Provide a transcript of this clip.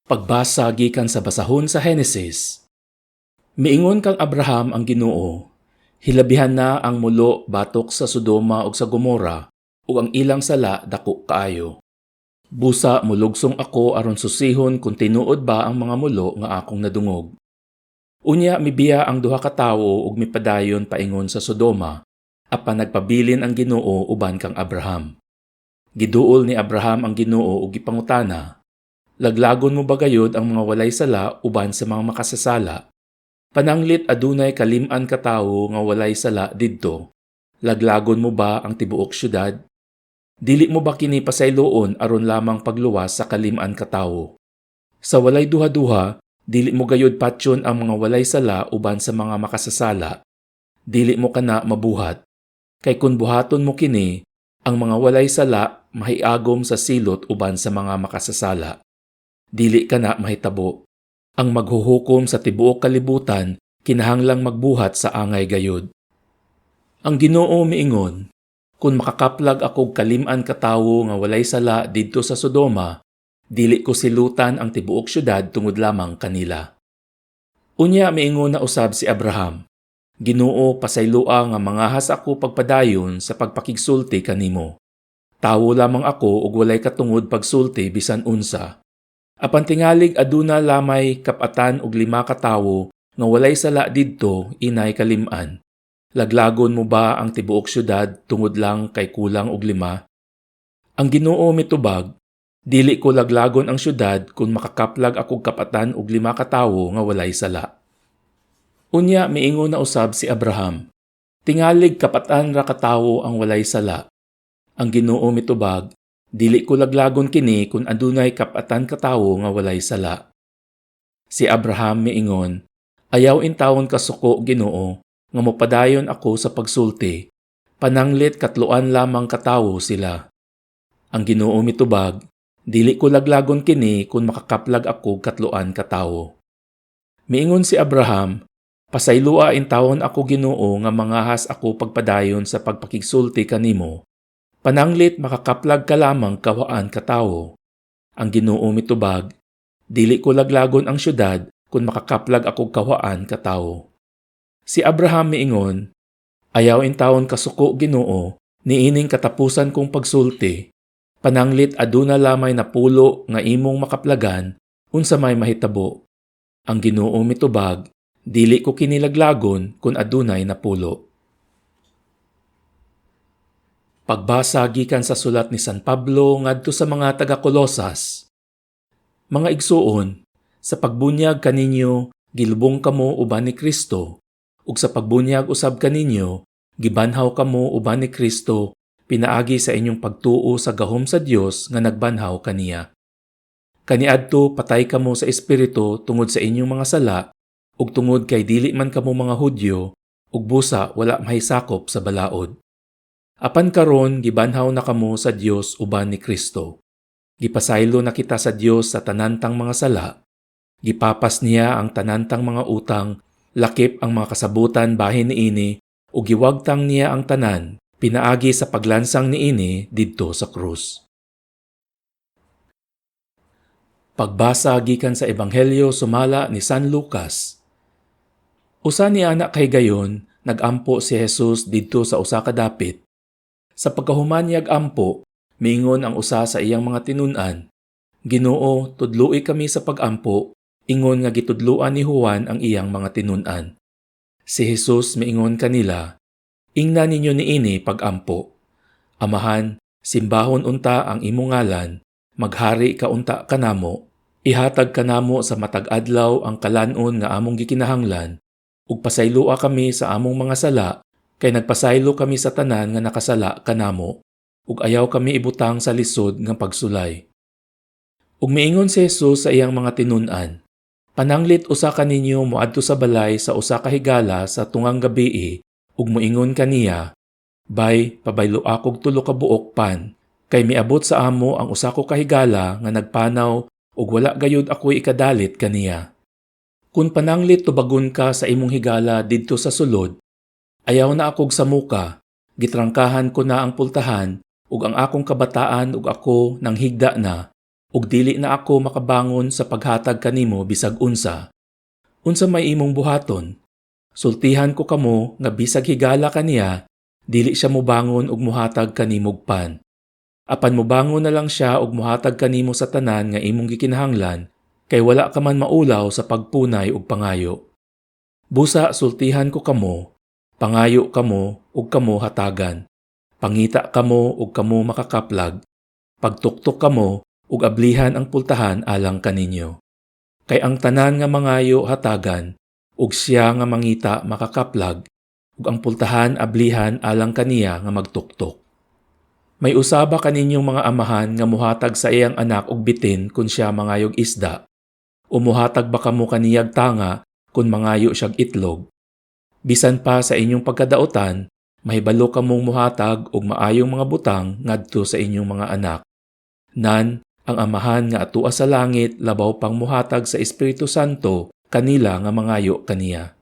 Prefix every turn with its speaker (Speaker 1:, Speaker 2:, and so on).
Speaker 1: Pagbasa gikan sa basahon sa Henesis. Miingon kang Abraham ang Ginoo, hilabihan na ang mulo batok sa Sodoma ug sa Gomora, ug ang ilang sala dako kaayo. Busa mulugsong ako aron susihon kung tinuod ba ang mga mulo nga akong nadungog. Unya mibiya ang duha ka tawo ug mipadayon paingon sa Sodoma, apan nagpabilin ang Ginoo uban kang Abraham. Giduol ni Abraham ang Ginoo ug gipangutana, laglagon mo ba gayod ang mga walay sala uban sa mga makasasala? Pananglit adunay kalim-an ka tawo nga walay sala didto. Laglagon mo ba ang tibuok syudad? Dili mo ba kini pasayloon aron lamang pagluwas sa kalim-an ka tawo? Sa walay duha-duha, dili mo gayod patyon ang mga walay sala uban sa mga makasasala. Dili mo kana mabuhat. Kay kun buhaton mo kini, ang mga walay sala mahiagom sa silot uban sa mga makasasala. Dili ka na mahitabo. Ang maghuhukom sa tibuok kalibutan, kinahanglang magbuhat sa angay gayod. Ang Ginoo miingon, kung makakaplag ako kalim-an ka tawo nga walay sala didto sa Sodoma, dili ko silutan ang tibuok syudad tungod lamang kanila. Unya miingon na usab si Abraham, Ginoo pasayloa nga mangahas ako pagpadayon sa pagpakigsulti kanimo. Tawo lamang ako ug walay katungod pagsulti bisan unsa. Apan tingalig aduna lamay kapatan og 5 ka tawo nga walay sala didto inay kalim-an. Laglagon mo ba ang tibuok syudad tungod lang kay kulang og 5? Ang Ginoo mitubag, dili ko laglagon ang syudad kung makakaplag akog kapatan og 5 ka tawo nga walay sala. Unya miingon na usab si Abraham, tingalig kapatan ra ka tawo ang walay sala. Ang Ginoo mitubag, dili ko laglagon kini kung adunay kapatan ka tawo nga walay sala. Si Abraham miingon, ayaw intawon kasuko Ginoo, nga mopadayon ako sa pagsulti, pananglit katluan lamang katawo sila. Ang Ginoo mitubag, dili ko laglagon kini kung makakaplag ako katluan katawo. Miingon si Abraham, pasaylua intawon ako Ginoo nga mangahas ako pagpadayon sa pagpakigsulti kanimo. Pananglit makakaplag ka lamang kawaan katawo. Ang Ginoo mitubag, dili ko laglagon ang syudad kung makakaplag ako kawaan katawo. Si Abraham miingon, ayaw intawon kasuko Ginoo, niining katapusan kong pagsulti. Pananglit aduna lamay napulo nga imong makaplagan, unsa may mahitabo. Ang Ginoo mitubag, dili ko kinilaglagon kung adunay napulo. Pagbasa gikan sa sulat ni San Pablo ngadto sa mga taga-Kolosas. Mga igsuon, sa pagbunyag kaninyo gilubong kamo uban ni Kristo, ug sa pagbunyag usab kaninyo gibanhaw kamo uban ni Kristo pinaagi sa inyong pagtuo sa gahom sa Dios nga nagbanhaw kaniya. Kaniadto patay kamo sa espiritu tungod sa inyong mga sala, ug tungod kay dili man kamo mga Hudyo, ug busa wala mahisakop sa balaod. Apan karon gibanhaw na kamo sa Dios uban ni Kristo. Gipasaylo na kita sa Dios sa tanantang mga sala. Gipapas niya ang tanantang mga utang, lakip ang mga kasabutan bahin niini, ug giwagtang niya ang tanan, pinaagi sa paglansang niini didto sa krus. Pagbasa gikan sa Ebanghelyo sumala ni San Lucas. Usa ni anak kay gayon, nagampo si Jesus didto sa usa ka dapit. Sa pagkahumanyag ampo, miingon ang usa sa iyang mga tinun-an, Ginoo, tudloi kami sa pagampo, ingon nga gitudloan ni Juan ang iyang mga tinun-an. Si Jesus miingon kanila, ingna ninyo niini pagampo. Amahan, simbahon unta ang imong ngalan, maghari ka unta kanamo, ihatag kanamo sa matag adlaw ang kalanon nga among gikinahanglan, ug pasaylua kami sa among mga sala, kay nagpasaylo kami sa tanan nga nakasala kanamo, ug ayaw kami ibutang sa lisod nga pagsulay. Ug miingon si Jesus sa iyang mga tinun-an, pananglit usa ka ninyo moadto sa balay sa usa ka higala sa tungang gabii, ug moingon kaniya, bay, pabaylo akog 3 ka buok pan, kay miabot sa amo ang usa ko ka higala nga nagpanaw ug wala gayud ako'y ikadalit kaniya. Kun pananglit tubagon ka sa imong higala didto sa sulod, ayaw na akog samuka, gitrangkahan ko na ang pultahan, ug ang akong kabataan ug ako nang higda na, ug dili na ako makabangon sa paghatag kanimo bisag unsa. Unsa may imong buhaton? Sultihan ko kamo nga bisag higala kaniya, dili siya mobangon ug muhatag kanimog pan. Apan mobangon na lang siya ug muhatag kanimo sa tanan nga imong gikinahanglan, kay wala ka man maulaw sa pagpunay ug pangayo. Busa sultihan ko kamo, pangayo kamo ug kamo hatagan. Pangita kamo ug kamo makakaplag. Pagtuktok kamo ug ablihan ang pultahan alang kaninyo. Kay ang tanan nga mangayo hatagan, ug siya nga mangita makakaplag, ug ang pultahan ablihan alang kaniya nga magtuktok. May usaba kaninyong mga amahan nga muhatag sa iyang anak og bitin kun siya mangayog isda, o muhatag ba kamo kaniyag tanga kun mangayo siyag itlog. Bisan pa sa inyong pagkadaotan, mahibalo kamong muhatag og maayong mga butang ngadto sa inyong mga anak. Nan, ang amahan nga atua sa langit labaw pang muhatag sa Espiritu Santo kanila nga mangayo kaniya.